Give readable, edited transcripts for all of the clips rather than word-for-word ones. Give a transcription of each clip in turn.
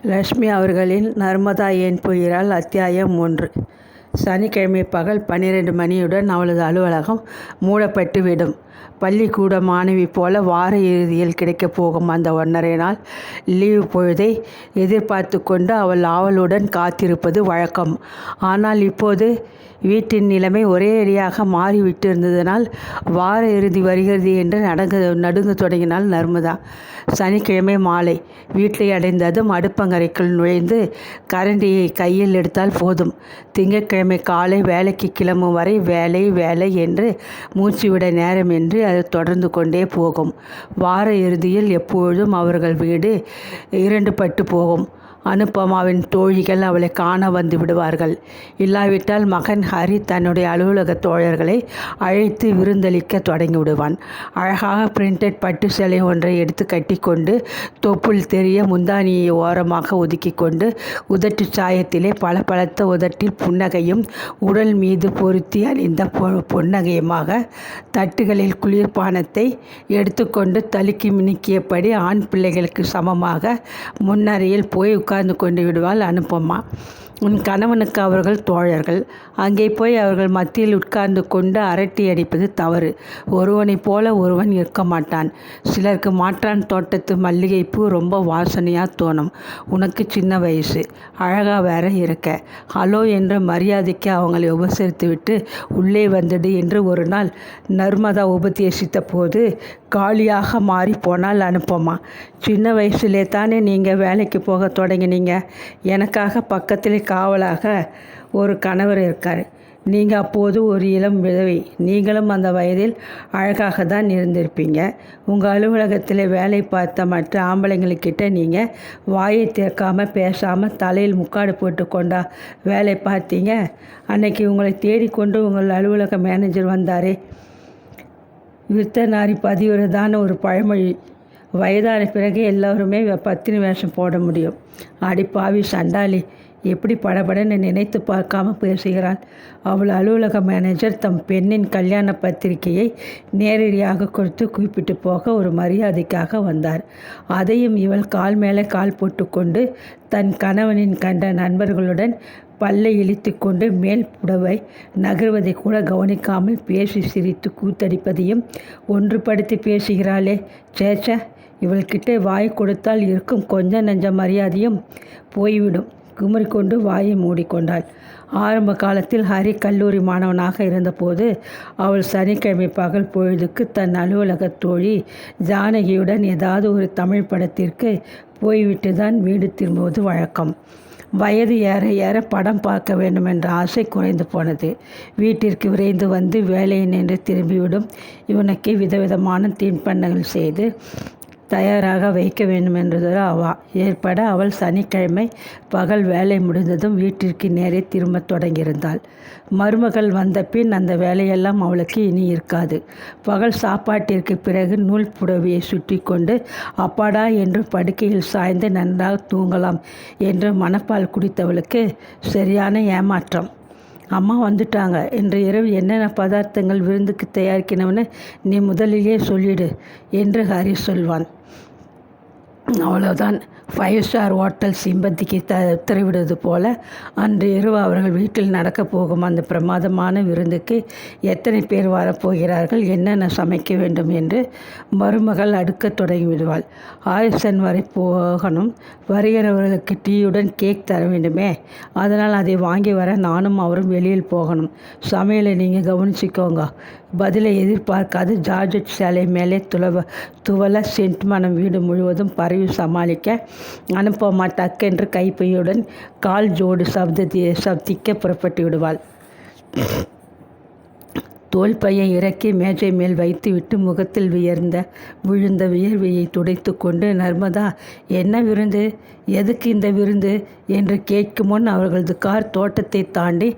லட்சுமி அவர்களின் நர்மதா ஏன் போகிறாள் அத்தியாயம் 3. சனிக்கிழமை பகல் 12 மணியுடன் அவளது அலுவலகம் மூடப்பட்டுவிடும். பள்ளிக்கூட மாணவி போல வார இறுதியில் கிடைக்கப் போகும் அந்த 1½ நாள் லீவு பொழுதை எதிர்பார்த்து கொண்டு அவள் ஆவலுடன் காத்திருப்பது வழக்கம். ஆனால் இப்போது வீட்டின் நிலைமை ஒரேயடியாக மாறிவிட்டிருந்ததனால் வார இறுதி வருகிறது என்று நடுங்க தொடங்கினாள் நர்மதா. சனிக்கிழமை மாலை வீட்டை அடைந்ததும் அடுப்பங்கரைக்குள் நுழைந்து கரண்டியை கையில் எடுத்தால் போதும். திங்கட்கிழமை காலை வேலைக்கு கிளம்பும் வரை வேலை வேலை என்று மூச்சுவிட நேரமின்றி அது தொடர்ந்து கொண்டே போகும். வார இறுதியில் எப்பொழுதும் அவர்கள் வீடு 2 பட்டு போகும். அனுபமாவின் தோழிகள் அவளை காண வந்து விடுவார்கள். இல்லாவிட்டால் மகன் ஹரி தன்னுடைய அலுவலக தோழர்களை அழைத்து விருந்தளிக்க தொடங்கி விடுவான். அழகாக பிரிண்டட் பட்டு சேலை ஒன்றை எடுத்து கட்டி கொண்டு தொப்புள் தெரிய முந்தானியை ஓரமாக ஒதுக்கி கொண்டு உதட்டு சாயத்திலே பளபளத்த உதட்டில் புன்னகையும் உடல் மீது பொருத்தி அணிந்த பொன்னகையுமாக தட்டுகளில் குளிர்பானத்தை எடுத்துக்கொண்டு தலுக்கி மினுக்கியபடி ஆண் பிள்ளைகளுக்கு சமமாக முன்னறையில் போய் உட்கார்ந்து கொண்டு விடுவாள் அனுபமா. உன் கணவனுக்கு அவர்கள் தோழர்கள். அங்கே போய் அவர்கள் மத்தியில் உட்கார்ந்து கொண்டு அரட்டி அடிப்பது தவறு. ஒருவனைப் போல ஒருவன் இருக்க மாட்டான். சிலருக்கு மாற்றான் தோட்டத்து மல்லிகைப்பூ ரொம்ப வாசனையாக தோணும். உனக்கு சின்ன வயசு, அழகாக வேற இருக்க. ஹலோ என்ற மரியாதைக்கு அவங்களை உபசரித்து விட்டு உள்ளே வந்துடு என்று ஒரு நாள் நர்மதா உபதேசித்த போது காலியாக மாறி போனால் அனுபமா. சின்ன வயசுலே தானே நீங்கள் வேலைக்கு போக தொடங்கினீங்க. எனக்காக பக்கத்தில் காவலாக ஒரு கணவர் இருக்கார். நீங்கள் அப்போது ஒரு இளம் விதவை. நீங்களும் அந்த வயதில் அழகாக தான் இருந்திருப்பீங்க. உங்கள் அலுவலகத்தில் வேலை பார்த்த மற்ற ஆம்பளைங்கக்கிட்ட நீங்கள் வாயை திறக்காமல் பேசாமல் தலையில் முக்காடு போட்டு கொண்டா வேலை பார்த்தீங்க. அன்னைக்கு உங்களை தேடிக்கொண்டு உங்கள் அலுவலக மேனேஜர் வந்தாரே. விருத்தநாரி பதிவுறதான ஒரு பழமொழி. வயதான பிறகு எல்லோருமே பத்தினி வேஷம் போட முடியும். அடிப்பாவி சண்டாளி, எப்படி படபடன்னு நினைத்து பார்க்காம பேசுகிறாள். அவள் அலுவலக மேனேஜர் தம் பெண்ணின் கல்யாண பத்திரிகையை நேரடியாக கொடுத்து குறிப்பிட்டு போக ஒரு மரியாதைக்காக வந்தார். அதையும் இவள் கால் மேலே கால் போட்டுக்கொண்டு தன் கணவனின் கண்ட நண்பர்களுடன் பல்லை இழித்து கொண்டு மேல் புடவை நகர்வதை கூட கவனிக்காமல் பேசி சிரித்து கூத்தடிப்பதையும் ஒன்றுபடுத்தி பேசுகிறாளே. சேச்ச, இவள்கிட்ட வாய் கொடுத்தால் இருக்கும் கொஞ்சம் நெஞ்ச மரியாதையும் போய்விடும். குமரிக்கொண்டு வாயை மூடிக்கொண்டாள். ஆரம்ப காலத்தில் ஹரி கல்லூரி மாணவனாக இருந்தபோது அவள் சனிக்கிழமை பகல் பொழுதுக்கு தன் அலுவலக தோழி ஜானகியுடன் ஏதாவது ஒரு தமிழ் படத்திற்கு போய்விட்டு தான் வீடு திரும்புவது வழக்கம். வயது ஏற ஏற படம் பார்க்க வேண்டும் என்ற ஆசை குறைந்து போனது. வீட்டிற்கு விரைந்து வந்து வேலையை நின்று திரும்பிவிடும் இவனுக்கு விதவிதமான தின்பண்டங்கள் செய்து தயாராக வைக்க வேண்டும் என்றதொரு அவா ஏற்பட அவள் சனிக்கிழமை பகல் வேலை முடிந்ததும் வீட்டிற்கு நேரே திரும்ப தொடங்கியிருந்தாள். மருமகள் வந்த பின் அந்த வேலையெல்லாம் அவளுக்கு இனி இருக்காது. பகல் சாப்பாட்டிற்கு பிறகு நூல் புடவையை சுற்றி கொண்டு அப்பாடா என்று படுக்கையில் சாய்ந்து நன்றாக தூங்கலாம் என்று மணப்பால் குடித்தவளுக்கு சரியான ஏமாற்றம். அம்மா வந்துட்டாங்க. இன்று இரவு என்னென்ன பதார்த்தங்கள் விருந்துக்கு தயாரிக்கணும்னு நீ முதலிலே சொல்லிடு என்று ஹரி சொல்வான். அவ்வளோதான். 5 ஸ்டார் ஹோட்டல் சிம்பந்திக்கு உத்தரவிடுவது போல அன்று இரவு அவர்கள் வீட்டில் நடக்கப் போகும் அந்த பிரமாதமான விருந்துக்கு எத்தனை பேர் வரப்போகிறார்கள், என்னென்ன சமைக்க வேண்டும் என்று மருமகள் அடுக்க தொடங்கிவிடுவாள். ஆயுசன் வரை போகணும். வருகிறவர்களுக்கு டீயுடன் கேக் தர வேண்டுமே. அதனால் அதை வாங்கி வர நானும் அவரும் வெளியில் போகணும். சமையலை நீங்கள் கவனிச்சிக்கோங்க. பதிலை எதிர்பார்க்காது ஜார்ஜெட் சேலை மேலே துவல சென்ட் மனம் வீடு முழுவதும் பரவி சமாளிக்க அனுப்பமா டக்கென்று கைப்பையுடன் கால் ஜோடு சப்திக்க புறப்பட்டு விடுவாள். தோல் பையை இறக்கி மேஜை மேல் வைத்துவிட்டு முகத்தில் விழுந்த வியர்வையை துடைத்து கொண்டு நர்மதா, என்ன விருந்து, எதுக்கு இந்த விருந்து என்று கேட்கும் முன் அவர்களது கார் தோட்டத்தை தாண்டி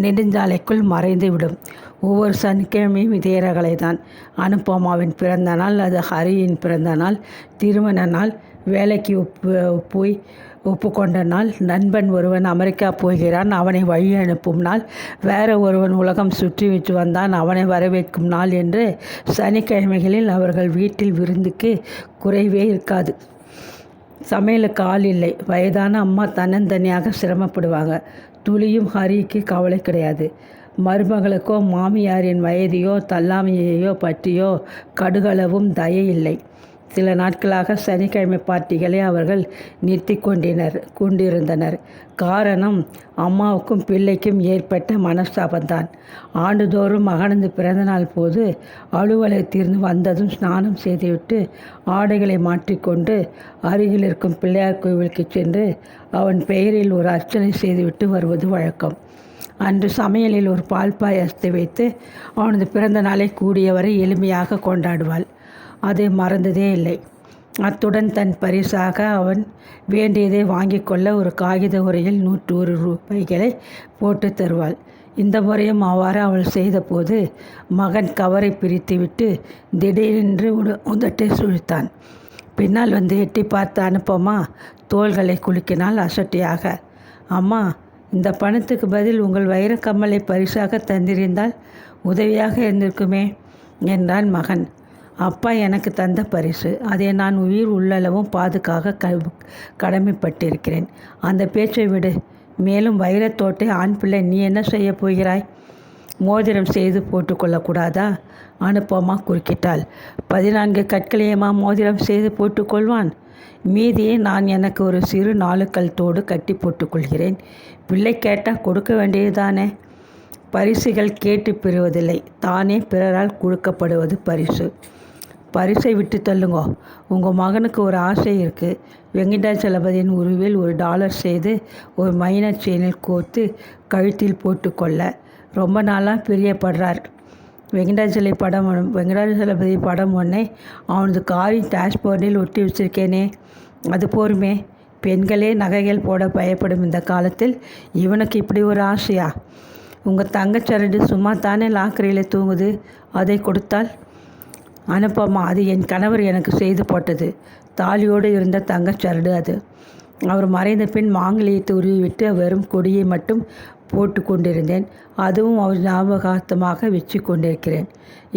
நெடுஞ்சாலைக்குள் மறைந்து விடும். ஒவ்வொரு சனிக்கிழமையும் இதே ரகளை தான். அனுபமாவின் பிறந்த நாள், அது ஹரியின் பிறந்த நாள், திருமண நாள், வேலைக்கு போய் ஒப்புக்கொண்ட நாள், நண்பன் ஒருவன் அமெரிக்கா போகிறான் அவனை வழி அனுப்பும் நாள், வேற ஒருவன் உலகம் சுற்றிவிட்டு வந்தான் அவனை வரவேற்கும் நாள் என்று சனிக்கிழமைகளில் அவர்கள் வீட்டில் விருந்துக்கு குறைவே இருக்காது. சமையலுக்கு ஆள் இல்லை. வயதான அம்மா தன்னந்தனியாக சிரமப்படுவாங்க. துளியும் ஹரிக்கு கவலை கிடையாது. மருமகளுக்கோ மாமியாரின் வயதையோ தள்ளாமையையோ பற்றியோ கடுகளவும் தயை இல்லை. சில நாட்களாக சனிக்கிழமை பார்ட்டிகளை அவர்கள் நிறுத்தி கொண்டிருந்தனர். காரணம், அம்மாவுக்கும் பிள்ளைக்கும் ஏற்பட்ட மனஸ்தாபந்தான். ஆண்டுதோறும் மகனது பிறந்தநாள் போது அலுவலகத்திலிருந்து வந்ததும் ஸ்நானம் செய்துவிட்டு ஆடைகளை மாற்றிக்கொண்டு அருகில் இருக்கும் பிள்ளையார் கோவிலுக்கு சென்று அவன் பெயரில் ஒரு அர்ச்சனை செய்துவிட்டு வருவது வழக்கம். அன்று சமையலில் ஒரு பால் பாயாசத்தை வைத்து அவனது பிறந்த நாளை கூடியவரை எளிமையாக கொண்டாடுவாள். அதை மறந்ததே இல்லை. அத்துடன் தன் பரிசாக அவன் வேண்டியதை வாங்கி கொள்ள ஒரு காகித உரையில் 101 ரூபாய்களை போட்டு தருவாள். இந்த முறையும் அவ்வாறு அவள் செய்தபோது மகன் கவரை பிரித்துவிட்டு திடீரென்று உதட்டை சுழித்தான். பின்னால் வந்து எட்டி பார்த்து அனுப்பமா தோள்களை குலுக்கினாள் அசட்டியாக. அம்மா, இந்த பணத்துக்கு பதில் உங்கள் வைரக்கம்மலை பரிசாக தந்திருந்தால் உதவியாக இருந்திருக்குமே என்றான் மகன். அப்பா எனக்கு தந்த பரிசு. அதை நான் உயிர் உள்ளளவும் பாதுகாக்க கடமைப்பட்டிருக்கிறேன். அந்த பேச்சை விடு. மேலும் வைரத்தோட்டை ஆண் பிள்ளை நீ என்ன செய்ய போகிறாய்? மோதிரம் செய்து போட்டுக்கொள்ளக்கூடாதா? அனுப்பமா குறுக்கிட்டாள். 14 கற்களையமா மோதிரம் செய்து போட்டுக்கொள்வான்? மீதியை நான் எனக்கு ஒரு சிறு 4 கல் தோடு கட்டி போட்டுக்கொள்கிறேன். பிள்ளை கேட்டால் கொடுக்க வேண்டியதுதானே? பரிசுகள் கேட்டு பெறுவதில்லை, தானே பிறரால் கொடுக்கப்படுவது பரிசு. பரிசை விட்டு தள்ளுங்கோ. உங்கள் மகனுக்கு ஒரு ஆசை இருக்குது. வெங்கடாச்சலபதியின் உருவில் ஒரு டாலர் செய்து ஒரு மைனர் செயினில் கோர்த்து கழுத்தில் போட்டுக்கொள்ள ரொம்ப நாளாக பிரியப்படுறார். வெங்கடாச்சலபதி படம் ஒன்றை அவனது காரின் டேஷ்போர்டில் ஒட்டி வச்சிருக்கேனே, அது போருமே. பெண்களே நகைகள் போட பயப்படும் இந்த காலத்தில் இவனுக்கு இப்படி ஒரு ஆசையா? உங்கள் தங்கச்சரடு சும்மா தானே லாக்கரியில் தூங்குது, அதை கொடுத்தால்? அனுப்பமா, அது என் கணவர் எனக்கு செய்து போட்டது. தாலியோடு இருந்த தங்கச்சரடு அது. அவர் மறைந்த பின் மாங்கலியத்தை உருவிவிட்டு வெறும் கொடியை மட்டும் போட்டு கொண்டிருந்தேன். அதுவும் அவர் ஞாபகார்த்தமாக வச்சு கொண்டிருக்கிறேன்.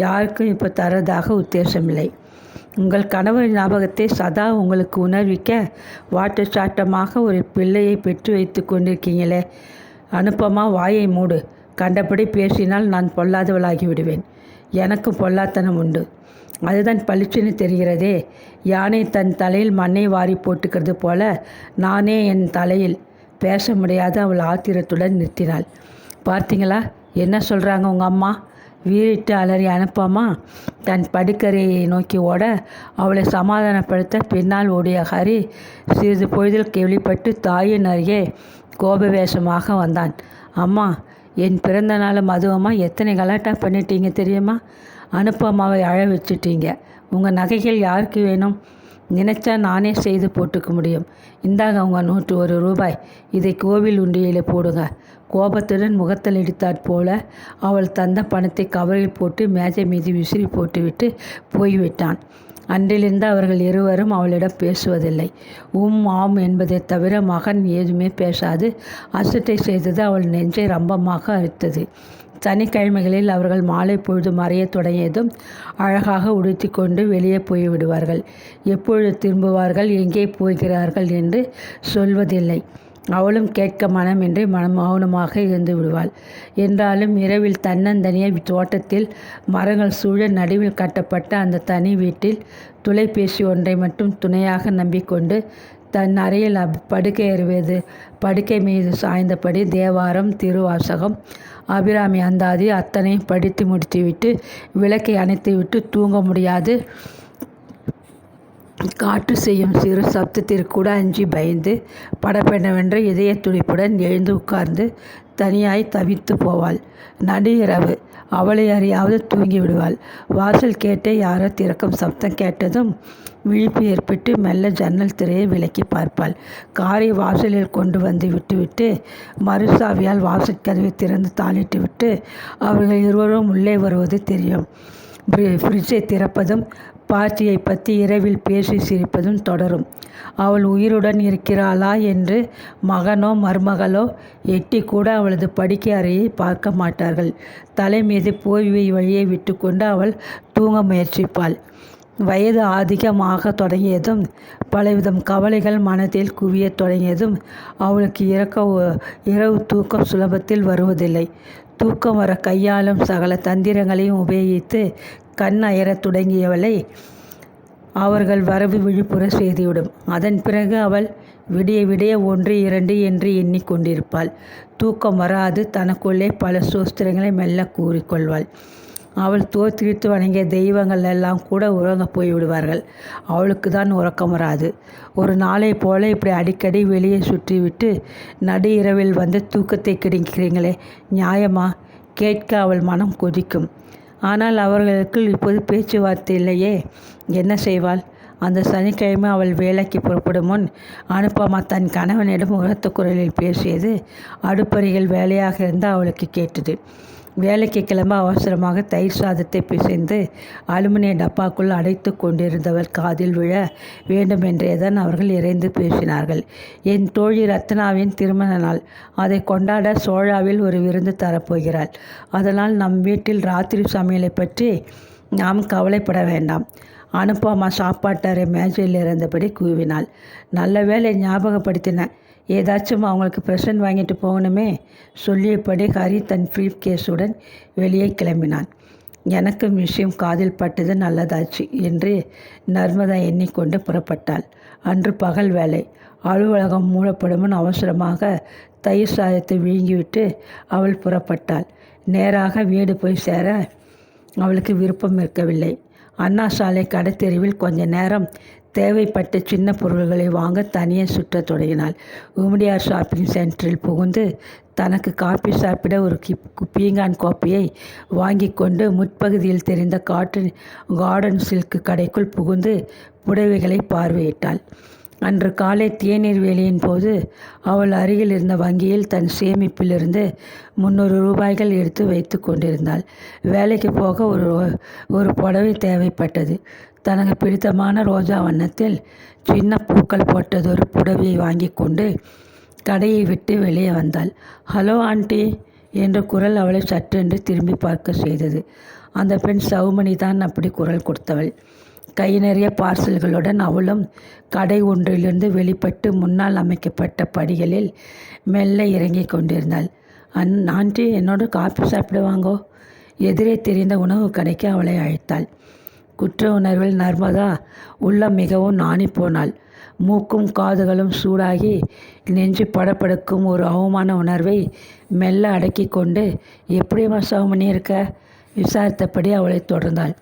யாருக்கும் இப்போ தரதாக உத்தேசமில்லை. உங்கள் கணவர் ஞாபகத்தை சதா உங்களுக்கு உணர்விக்க வாட்ட சாட்டமாக ஒரு பிள்ளையை பெற்று வைத்து கொண்டிருக்கீங்களே. அனுப்பமா, வாயை மூடு. கண்டபடி பேசினால் நான் பொல்லாதவளாகி விடுவேன். எனக்கும் பொல்லாத்தனம் உண்டு. அதுதான் பளிச்சுன்னு தெரிகிறதே. யானை தன் தலையில் மண்ணை வாரி போட்டுக்கிறது போல நானே என் தலையில். பேச முடியாத அவள் ஆத்திரத்துடன் நிறுத்தினாள். பார்த்தீங்களா என்ன சொல்கிறாங்க உங்கள் அம்மா? வீறிட்டு அலறி அனுப்பாமா தன் படுக்கரையை நோக்கி ஓட அவளை சமாதானப்படுத்த பின்னால் ஓடிய ஹரி சிறிது பொழுதில் கேள்விப்பட்டு தாயின் அருகே கோபவேஷமாக வந்தான். அம்மா, என் பிறந்த நாள் மதுவம்மா எத்தனை கலாட்டா பண்ணிட்டீங்க தெரியுமா? அனுப்பமாவை அழ வச்சுட்டீங்க. உங்கள் நகைகள் யாருக்கு வேணும்? நினச்சா நானே செய்து போட்டுக்க முடியும். இந்தாங்க உங்கள் 101 ரூபாய். இதை கோவில் உண்டியில் போடுங்க. கோபத்துடன் முகத்தில் இடித்தாற் போல அவள் தந்த பணத்தை கவரில் போட்டு மேஜை மீது விசிறி போட்டுவிட்டு போய்விட்டான். அன்றிலிருந்து அவர்கள் இருவரும் அவளிடம் பேசுவதில்லை. ஆம் என்பதை தவிர மகன் ஏதுமே பேசாது அசட்டை செய்தது அவள் நெஞ்சை ரம்பமாக அரித்தது. சனிக்கிழமைகளில் அவர்கள் மாலை பொழுது மறைய தொடங்கியதும் அழகாக உடுத்தி கொண்டு வெளியே போய்விடுவார்கள். எப்பொழுது திரும்புவார்கள், எங்கே போகிறார்கள் என்று சொல்வதில்லை. அவளும் கேட்க மனமின்றி மௌனமாக இருந்து விடுவாள். என்றாலும் இரவில் தன்னந்தனியே தோட்டத்தில் மரங்கள் சூழ நடுவில் கட்டப்பட்ட அந்த தனி வீட்டில் தொலைபேசி ஒன்றை மட்டும் துணையாக நம்பிக்கொண்டு தன் அறையில் படுக்கை மீது சாய்ந்தபடி தேவாரம், திருவாசகம், அபிராமி அந்தாதி அத்தனையும் படித்து முடித்துவிட்டு விளக்கை அணைத்துவிட்டு தூங்க முடியாது காற்று செய்யும் சிறு சப்தத்திற்கு கூட அஞ்சி பயந்து படப்பெனவென்ற இதய துடிப்புடன் எழுந்து உட்கார்ந்து தனியாய் தவித்து போவாள். நடு இரவு அவளை அறியாவது தூங்கி விடுவாள். வாசல் கேட்டே யாரோ திறக்கும் சப்தம் கேட்டதும் விழிப்பு ஏற்பட்டு மெல்ல ஜன்னல் திரையை விலக்கி பார்ப்பாள். காரை வாசலில் கொண்டு வந்து விட்டுவிட்டு மறுசாவியால் வாசற்கதவை திறந்து தாளிட்டு விட்டு அவர்கள் இருவரும் உள்ளே வருவது தெரியும். ஃப்ரிட்ஜை திறப்பதும் பார்ட்டியை பற்றி இரவில் பேசி சிரிப்பதும் தொடரும். அவள் உயிருடன் இருக்கிறாளா என்று மகனோ மருமகளோ எட்டி கூட அவளது படுக்கை அறையை பார்க்க மாட்டார்கள். தலை மீது போர்வை வழியை விட்டு கொண்டு அவள் தூங்க முயற்சிப்பாள். வயது அதிகமாக தொடங்கியதும் பலவிதம் கவலைகள் மனதில் குவியத் தொடங்கியதும் அவளுக்கு இரவு தூக்கம் சுலபத்தில் வருவதில்லை. தூக்கம் வர கையாளும் சகல தந்திரங்களையும் உபயோகித்து கண் அயரத் தொடங்கியவளை அவர்கள் வரவு விழிப்புற செய்துவிடும். அதன் பிறகு அவள் விடிய விடிய 1 2 என்று எண்ணிக்கொண்டிருப்பாள். தூக்கம் வராது தனக்குள்ளே பல சோஸ்திரங்களை மெல்ல கூறிக்கொள்வாள். அவள் தோற்றுவித்து வணங்கிய தெய்வங்கள் எல்லாம் கூட உறங்க போய்விடுவார்கள். அவளுக்கு தான் உறக்கம் வராது. ஒரு நாளை போல இப்படி அடிக்கடி வெளியே சுற்றிவிட்டு நடு இரவில் வந்து தூக்கத்தை கிடைக்கிறீங்களே, நியாயமா? கேட்க அவள் மனம் கொதிக்கும். ஆனால் அவர்களுக்கு இப்போது பேச்சுவார்த்தை இல்லையே. என்ன செய்வாள்? அந்த சனிக்கிழமை அவள் வேலைக்கு புறப்படும் முன் அனுப்பமா தன் கணவனிடம் உரத்த குரலில் பேசியது அடுப்பறையில் வேலையாக இருந்து அவளுக்கு கேட்டது. வேலைக்கு கிளம்ப அவசரமாக தயிர் சாதத்தை பிசைந்து அலுமினிய டப்பாக்குள் அடைத்து கொண்டிருந்தவர் காதில் விழ வேண்டுமென்றேதான் அவர்கள் இறைந்து பேசினார்கள். என் தோழி ரத்னாவின் திருமண நாள். அதை கொண்டாட சோழாவில் ஒரு விருந்து தரப்போகிறாள். அதனால் நம் வீட்டில் ராத்திரி சமையலை பற்றி நாம் கவலைப்பட வேண்டாம். அனுப்பாமா சாப்பாட்டறை மேஜையில் இருந்தபடி கூவினாள். நல்ல வேலை ஞாபகப்படுத்தின. ஏதாச்சும் அவங்களுக்கு ப்ரெசன்ட் வாங்கிட்டு போகணுமே. சொல்லியபடி ஹரி தன் ப்ரீஃப் கேஸுடன் வெளியே கிளம்பினான். எனக்கும் விஷயம் காதில் பட்டது நல்லதாச்சு என்று நர்மதா எண்ணிக்கொண்டு புறப்பட்டாள். அன்று பகல் வேலை. அலுவலகம் மூடப்படும் அவசரமாக தயிர் சாதத்தை விழுங்கிவிட்டு அவள் புறப்பட்டாள். நேராக வீடு போய் சேர அவளுக்கு விருப்பம் இருக்கவில்லை. அண்ணா சாலை கடைத்தெருவில் கொஞ்ச நேரம் தேவைப்பட்ட சின்ன பொருள்களை வாங்க தனியே சுற்றத் தொடங்கினாள். உமிடியார் ஷாப்பிங் சென்டரில் புகுந்து தனக்கு காப்பி சாப்பிட ஒரு பீங்கான் கோப்பையை வாங்கி கொண்டு முற்பகுதியில் தெரிந்த கார்டன் சில்க் கடைக்குள் புகுந்து புடவைகளை பார்வையிட்டாள். அன்று காலை தேநீர் வேலையின் போது அவள் அருகில் இருந்த வங்கியில் தன் சேமிப்பிலிருந்து 300 ரூபாய்கள் எடுத்து வைத்து கொண்டிருந்தாள். வேலைக்கு போக ஒரு புடவை தேவைப்பட்டது. தனக்கு பிடித்தமான ரோஜா வண்ணத்தில் சின்ன பூக்கள் போட்டதொரு புடவையை வாங்கி கொண்டு கடையை விட்டு வெளியே வந்தாள். ஹலோ ஆண்டி என்ற குரல் அவளை சற்றென்று திரும்பி பார்க்க செய்தது. அந்த பெண் சௌமணி தான் அப்படி குரல் கொடுத்தவள். கை நிறைய பார்சல்களுடன் அவளும் கடை ஒன்றிலிருந்து வெளிப்பட்டு முன்னால் அமைக்கப்பட்ட படிகளில் மெல்ல இறங்கி கொண்டிருந்தாள். ஆண்டி, என்னோட காப்பி சாப்பிடுவாங்கோ. எதிரே தெரிந்த உணவு கடைக்கு அவளை அழைத்தாள். குற்ற உணர்வில் நர்மதா உள்ளம் மிகவும் நாணி போனாள். மூக்கும் காதுகளும் சூடாகி நெஞ்சு படப்படுக்கும் ஒரு அவமான உணர்வை மெல்ல அடக்கி கொண்டு, எப்படிமா சௌமணி இருக்க விசாரித்தபடி அவளை தொடர்ந்தாள்.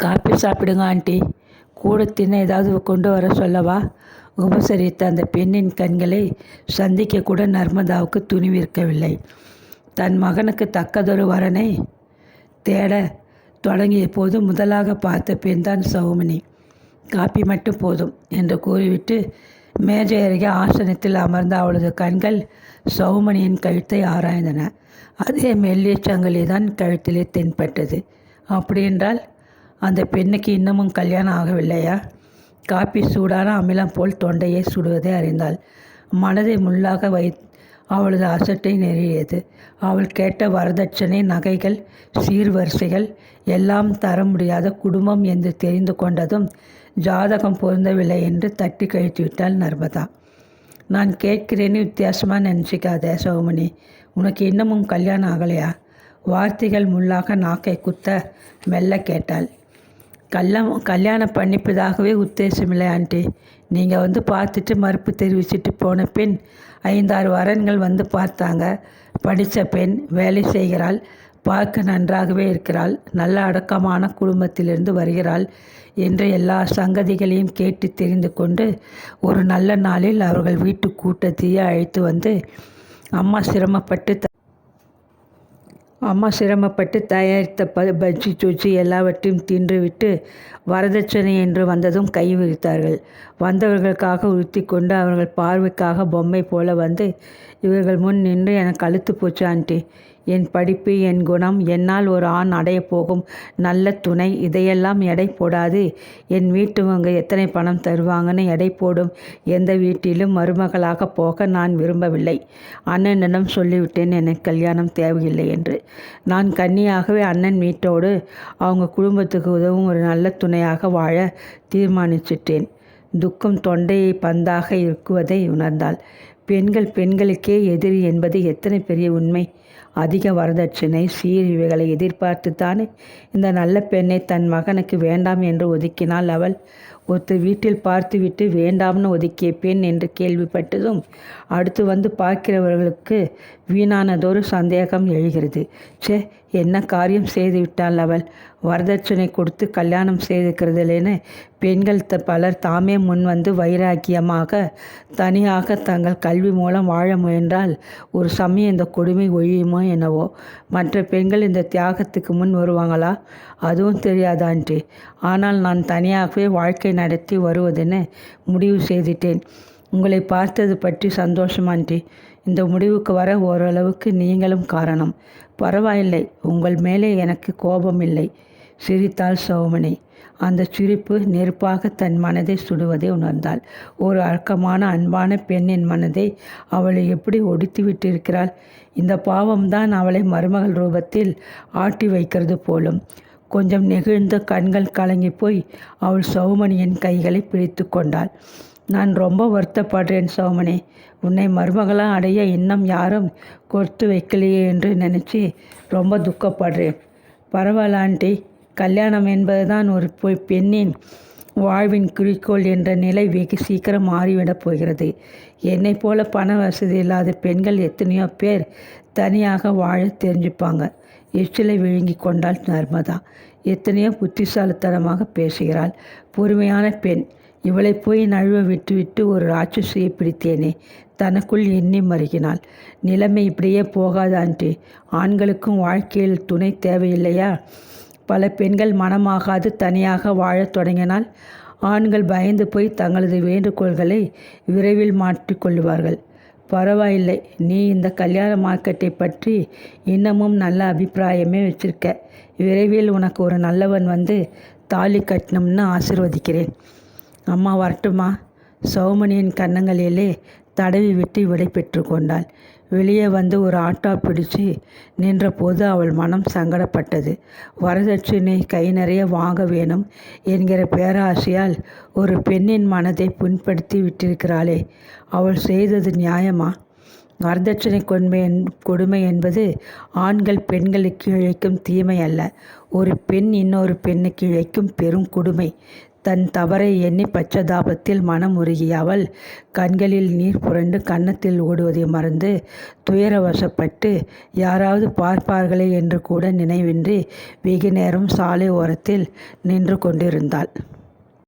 காப்பி சாப்பிடுங்க ஆண்டி. கூட தின்ன ஏதாவது கொண்டு வர சொல்லவா? உபசரித்த அந்த பெண்ணின் கண்களை சந்திக்க கூட நர்மதாவுக்கு துணிவிருக்கவில்லை. தன் மகனுக்கு தக்கதொரு வரனை தேட தொடங்கிய போது முதலாக பார்த்த பெண்தான் சௌமணி. காப்பி மட்டும் போதும் என்று கூறிவிட்டு மேஜை அருகே ஆசனத்தில் அமர்ந்த அவளது கண்கள் சௌமணியின் கழுத்தை ஆராய்ந்தன. அதே மெல்லிய சங்கிலி தான் கழுத்திலே தென்பட்டது. அப்படியென்றால் அந்த பெண்ணுக்கு இன்னமும் கல்யாணம் ஆகவில்லையா? காப்பி சூடான அமிலம் போல் தொண்டையை சுடுவதை அறிந்தாள். மனதை முள்ளாக அவளது அசட்டை நெறியது. அவள் கேட்ட வரதட்சணை, நகைகள், சீர்வரிசைகள் எல்லாம் தர முடியாத குடும்பம் என்று தெரிந்து கொண்டதும் ஜாதகம் பொருந்தவில்லை என்று தட்டி கழித்துவிட்டாள் நர்மதா. நான் கேட்கிறேன்னு வித்தியாசமாக நினச்சிக்காத சௌமணி. உனக்கு இன்னமும் கல்யாணம் ஆகலையா? வார்த்தைகள் முள்ளாக நாக்கை குத்த மெல்ல கேட்டாள். கல்யாணம் பண்ணிப்பதாகவே உத்தேசமில்லை ஆண்டி. நீங்கள் வந்து பார்த்துட்டு மறுப்பு தெரிவிச்சிட்டு போன பெண் 5-6 வரன்கள் வந்து பார்த்தாங்க. படித்த பெண், வேலை செய்கிறாள், பார்க்க நன்றாகவே இருக்கிறாள், நல்ல அடக்கமான குடும்பத்திலிருந்து வருகிறாள் என்ற எல்லா சங்கதிகளையும் கேட்டு தெரிந்து கொண்டு ஒரு நல்ல நாளில் அவர்கள் வீட்டு கூட்டத்தையே அழைத்து வந்து அம்மா சிரமப்பட்டு தயாரித்த பஜ்ஜி சூச்சி எல்லாவற்றையும் தின்றுவிட்டு வரதட்சணை என்று வந்ததும் கை விரித்தார்கள். வந்தவர்களுக்காக உறுத்தி கொண்டு அவர்கள் பார்வைக்காக பொம்மை போல வந்து இவர்கள் முன் நின்று எனக்கு அழுத்து போச்சு ஆண்டி. என் படிப்பு, என் குணம், என்னால் ஒரு ஆண் அடையப் போகும் நல்ல துணை, இதையெல்லாம் எடை போடாது என் வீட்டுவங்க எத்தனை பணம் தருவாங்கன்னு எடை போடும் எந்த வீட்டிலும் மருமகளாக போக நான் விரும்பவில்லை. அண்ணனிடம் சொல்லிவிட்டேன் எனக்கு கல்யாணம் தேவையில்லை என்று. நான் கன்னியாகவே அண்ணன் வீட்டோடு அவங்க குடும்பத்துக்கு உதவும் ஒரு நல்ல துணையாக வாழ தீர்மானிச்சிட்டேன். துக்கம் தொண்டையை பந்தாக இருக்குவதை உணர்ந்தாள். பெண்கள் பெண்களுக்கே எதிரி என்பது எத்தனை பெரிய உண்மை! அதிக வரதட்சணை, சீர் இவைகளை எதிர்பார்த்துத்தானே இந்த நல்ல பெண்ணை தன் மகனுக்கு வேண்டாம் என்று ஒதுக்கினாள் அவள். ஒருத்தர் வீட்டில் பார்த்துவிட்டு வேண்டாம்னு ஒதுக்கிய பெண் என்று கேள்விப்பட்டதும் அடுத்து வந்து பார்க்கிறவர்களுக்கு வீணானதொரு சந்தேகம் எழுகிறது. சே, என்ன காரியம் செய்து விட்டாள் அவள்! வரதட்சணை கொடுத்து கல்யாணம் செய்துக்கிறதுலேன்னு பெண்கள் பலர் தாமே முன்வந்து வைராக்கியமாக தனியாக தங்கள் கல்வி மூலம் வாழ முயன்றால் ஒரு சமயம் இந்த கொடுமை ஒழியுமோ என்னவோ. மற்ற பெண்கள் இந்த தியாகத்துக்கு முன் வருவாங்களா? அதுவும் தெரியாதான்ட்டு. ஆனால் நான் தனியாகவே வாழ்க்கை நடத்தி வருவதுன்னு முடிவு செய்துட்டேன். உங்களை பார்த்தது பற்றி சந்தோஷமான்ட்டி. இந்த முடிவுக்கு வர ஓரளவுக்கு நீங்களும் காரணம். பரவாயில்லை, உங்கள் மேலே எனக்கு கோபம் இல்லை, சிரித்தாள் சௌமனி. அந்த சிரிப்பு நெருப்பாக தன் மனதை சுடுவதை உணர்ந்தாள். ஒரு அடக்கமான அன்பான பெண்ணின் மனதை அவளை எப்படி ஒடித்து விட்டிருக்கிறாள்! இந்த பாவம்தான் அவளை மருமகள் ரூபத்தில் ஆட்டி வைக்கிறது போலும். கொஞ்சம் நெகிழ்ந்த கண்கள் கலங்கி போய் அவள் சௌமனியின் கைகளை பிடித்து கொண்டாள். நான் ரொம்ப வருத்தப்படுறேன் சௌமனி. உன்னை மருமகளாக அடைய இன்னும் யாரும் கொடுத்து வைக்கலையே என்று நினச்சி ரொம்ப துக்கப்படுறேன். பரவாயில்ல ஆண்டி, கல்யாணம் என்பதுதான் ஒரு பெண்ணின் வாழ்வின் குறிக்கோள் என்ற நிலை வெகு சீக்கிரம் மாறிவிடப் போகிறது. என்னை போல பண வசதி இல்லாத பெண்கள் எத்தனையோ பேர் தனியாக வாழ தெரிஞ்சுப்பாங்க. எச்சிலை விழுங்கி கொண்டாள் நர்மதா. எத்தனையோ புத்திசாலித்தனமாக பேசுகிறாள். பொறுமையான பெண். இவளை போய் நழுவ விட்டுவிட்டு ஒரு ராட்சசியை பிடித்தேனே. தனக்குள் எண்ணி மறுகினாள். நிலைமை இப்படியே போகாது ஆண்டி. ஆண்களுக்கும் வாழ்க்கையில் துணை தேவையில்லையா? பல பெண்கள் மனமாகாது தனியாக வாழத் தொடங்கினால் ஆண்கள் பயந்து போய் தங்களது வேண்டுகோள்களை விரைவில் மாற்றிக்கொள்வார்கள். பரவாயில்லை, நீ இந்த கல்யாண மார்க்கெட்டை பற்றி இன்னமும் நல்ல அபிப்பிராயமே வச்சிருக்க. விரைவில் உனக்கு ஒரு நல்லவன் வந்து தாலி கட்டணும்னு ஆசீர்வதிக்கிறேன். அம்மா வரட்டுமா? சௌமனியின் கன்னங்களிலே தடவி விட்டு விடை பெற்று கொண்டாள். வெளியே வந்து ஒரு ஆட்டோ பிடிச்சு நின்றபோது அவள் மனம் சங்கடப்பட்டது. வரதட்சணை கை நிறைய வாங்க வேணும் என்கிற பேராசையால் ஒரு பெண்ணின் மனதை புண்படுத்தி விட்டிருக்கிறாளே. அவள் செய்தது நியாயமா? வரதட்சணை கொடுமை என்பது ஆண்கள் பெண்களுக்கு இழைக்கும் தீமை அல்ல. ஒரு பெண் இன்னொரு பெண்ணுக்கு இழைக்கும் பெரும் கொடுமை. தன் தவறை எண்ணி பச்சதாபத்தில் மனம் உருகிய அவள் கண்களில் நீர் புரண்டு கன்னத்தில் ஓடுவதை மறந்து துயரவசப்பட்டு யாராவது பார்ப்பார்களே என்று கூட நினைவின்றி வெகு நேரம் சாலை ஓரத்தில் நின்று கொண்டிருந்தாள்.